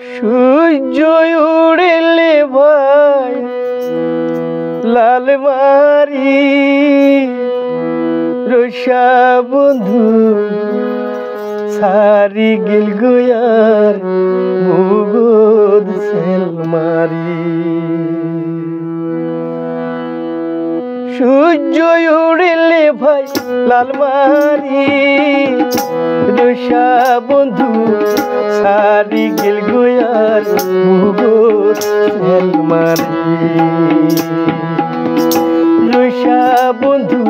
সূর্য উড়িলে ভাই লাল মারি রসা বন্ধু সারি গিল গুয়ার মুগদ সেল মারি সূর্য উড়িলে ভাই লাল মারি রসা বন্ধু সারি গিল গুয়ার মুগদ সেল মারি রসা বন্ধু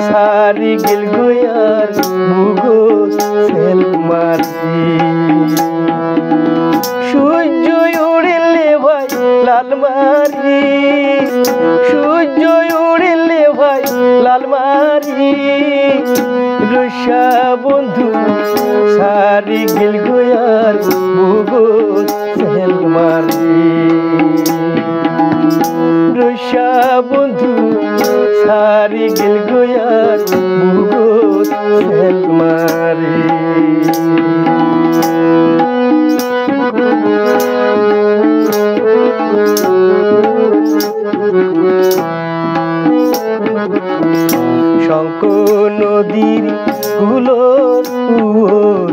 সারি গিল গুয়ার মুগদ সেল মারি সূর্য উড়িলে ভাই লাল মারি সূর্য উড়িলে ভাই লাল মারি রসা বন্ধু সারি গিল গুয়ার মুগদ সেল মারি রসা বন্ধু সারি গিল গুয়ার মুগদ সেল মারি শঙ্খ নদীর কুলোর উপর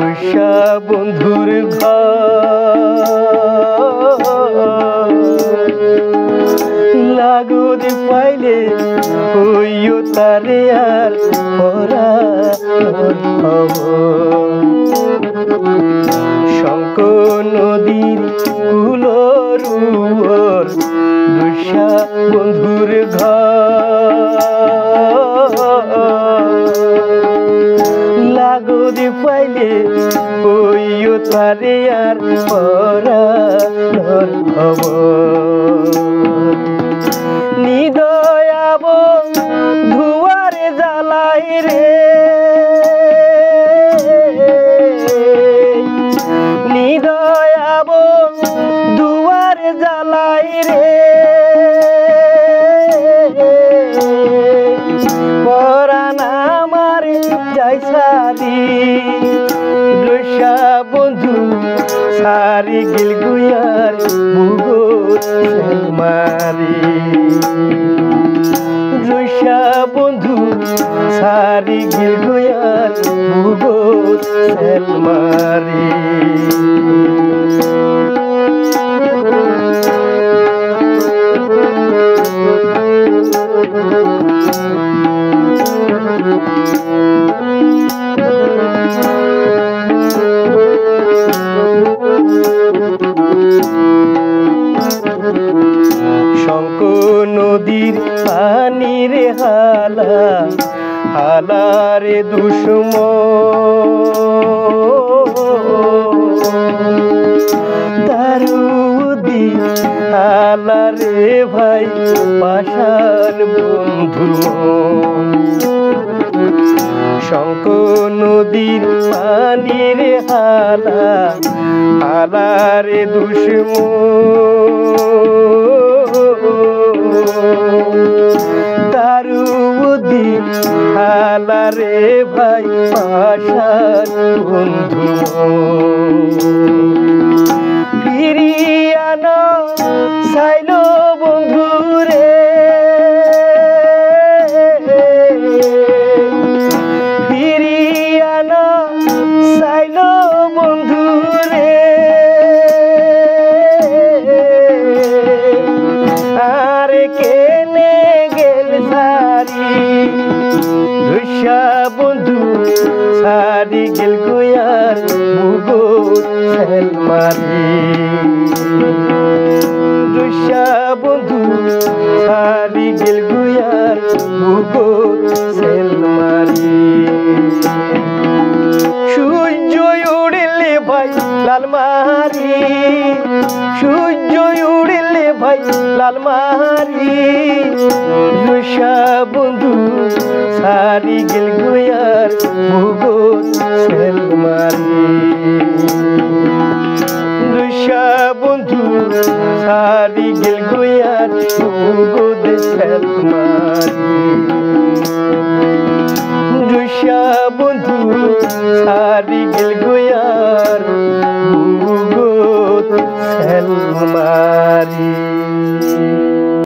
রসা বন্ধুর ঘর লাগদ পাইলে হইও তারে আর পরা শঙ্খ নদীর কুলোর উপর রসা বন্ধুর ঘর লাগদ পাইলে হইও তারে আর পরা নিদয়াব ধুয়ারে জ্বালাই রে নিদয়াব ধুয়ারে জ্বালাই রে পরাণ আমার যাই সারি রসা বন্ধু সারি গিল গুয়ার মুগদ সেল মারি রসা বন্ধু সারি গিল গুয়ার মুগদ সেল মারি শঙ্খ নদীর পানির হালা হালারে দুশ্মন দারুদি হালারে ভাই পাষাণ বন্ধুর শঙ্খ নদীর পানির হালা হালারে দুশ্মন দারুদি হালারে ভাই পাষাণ বন্ধু ফিরিয়া না চাইল বন্ধু রে ফিরিয়া না চাইল বন্ধু রে আরে কেনে গেল সারি রসা বন্ধু সারি গিল গুয়ার মুগদ সেল মারি রসা বন্ধু সারি গিল গুয়ার মুগদ সেল মারি সূর্য উড়িলে ভাই লাল মারি সূর্য উড়িলে ভাই লাল মারি রসা বন্ধু সারি গিল গুয়ার মুগদ সেল মারি রসা বন্ধু সারি গিল গুয়ার মুগদ সেল মারি রসা বন্ধু সারি গিল গুয়ার মুগুত সেলমারি